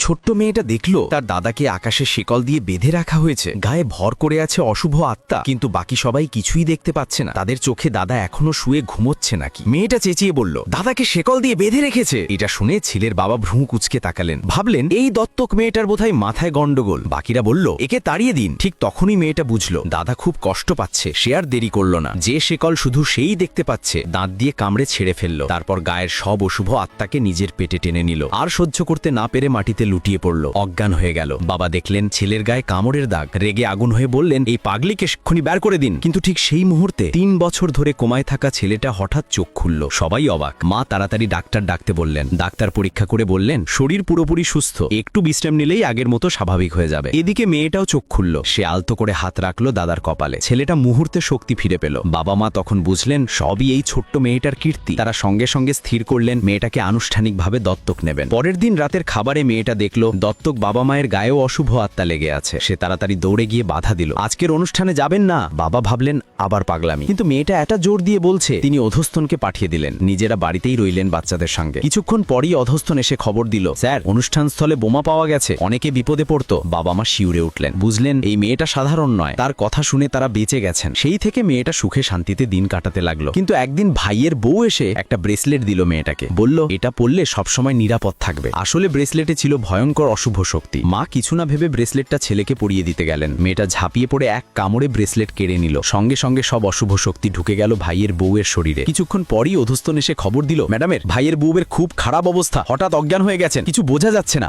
ছোট্ট মেয়েটা দেখল তার দাদাকে আকাশে শিকল দিয়ে বেঁধে রাখা হয়েছে, গায়ে ভর করে আছে অশুভ আত্মা, কিন্তু বাকি সবাই কিছুই দেখতে পাচ্ছে না। তাদের চোখে দাদা এখনো শুয়ে ঘুমোচ্ছে নাকি। মেয়েটা চেঁচিয়ে বলল, দাদাকে শিকল দিয়ে বেঁধে রেখেছে। এটা শুনে ছেলের বাবা ভ্রু কুঁচকে তাকালেন, ভাবলেন এই দত্তক মেয়েটার বোধহয় মাথায় গন্ডগোল। বাকিরা বলল, একে তাড়িয়ে দিন। ঠিক তখনই মেয়েটা বুঝল দাদা খুব কষ্ট পাচ্ছে। সে আর দেরি করল না, যে শিকল শুধু সেই দেখতে পাচ্ছে, দাঁত দিয়ে কামড়ে ছেড়ে ফেলল। তারপর গায়ের সব অশুভ আত্মাকে নিজের পেটে টেনে নিল। আর সহ্য করতে না পেরে মাটিতে লুটিয়ে পড়ল, অজ্ঞান হয়ে গেল। বাবা দেখলেন ছেলের গায়ে কামড়ের দাগ, রেগে আগুন হয়ে বললেন, এই পাগলিকে এক্ষুনি বের করে দিন। কিন্তু ঠিক সেই মুহূর্তে 3 বছর ধরে কোমায় থাকা ছেলেটা হঠাৎ চোখ খুলল। সবাই অবাক। মা তাড়াতাড়ি ডাক্তার ডাকতে বললেন। ডাক্তার পরীক্ষা করে বললেন, শরীর পুরোপুরি সুস্থ, একটু বিশ্রাম নিলেই আগের মতো স্বাভাবিক হয়ে যাবে। এদিকে মেয়েটাও চোখ খুলল। সে আলতো করে হাত রাখলো দাদার কপালে। ছেলেটা মুহূর্তে শক্তি ফিরে পেল। বাবা মা তখন বুঝলেন সবই এই ছোট্ট মেয়েটার কীর্তি। তারা সঙ্গে সঙ্গে স্থির করলেন মেয়েটাকে আনুষ্ঠানিকভাবে দত্তক নেবেন। পরের দিন রাতের খাবারে মেয়েটা দেখল দত্তক বাবা মায়ের গায়েও অশুভ আত্মা লেগে আছে। সে তাড়াতাড়ি দৌড়ে গিয়ে বাধা দিল, আজকের অনুষ্ঠানে যাবেন না। বাবা ভাবলেন আবার পাগলামি, কিন্তু মেয়েটা এটা জোর দিয়ে বলছে। তিনি অধস্তনকে পাঠিয়ে দিলেন। নিজেরা বাড়িতেই রইলেন বাচ্চাদের সঙ্গে। কিছুক্ষণ পরই অধস্তন এসে খবর দিল, স্যার অনুষ্ঠান স্থলে বোমা পাওয়া গেছে, অনেকে বিপদে পড়তো। বাবা মা শিউরে উঠলেন, বুঝলেন এই মেয়েটা সাধারণ নয়। তার কথা শুনে তারা বেঁচে গেছেন। সেই থেকে মেয়েটা সুখে শান্তিতে দিন কাটাতে লাগলো। কিন্তু একদিন ভাইয়ের বউ এসে একটা ব্রেসলেট দিল মেয়েটাকে, বলল এটা পরলে সবসময় নিরাপদ থাকবে। আসলে ব্রেসলেটে ছিল ভয়ঙ্কর অশুভ শক্তি। মা কিছু না ভেবে ব্রেসলেটটা ছেলেকে পরিয়ে দিতে গেলেন। মেয়েটা ঝাঁপিয়ে পড়ে এক কামড়ে ব্রেসলেট কেড়ে নিল। সঙ্গে সঙ্গে সব অশুভ শক্তি ঢুকে গেল ভাইয়ের বউয়ের শরীরে। কিছুক্ষণ পরই অধস্তন এসে খবর দিল, ম্যাডামের ভাইয়ের বউয়ের খুব খারাপ অবস্থা, হঠাৎ অজ্ঞান হয়ে গেছেন, কিছু বোঝা যাচ্ছে না।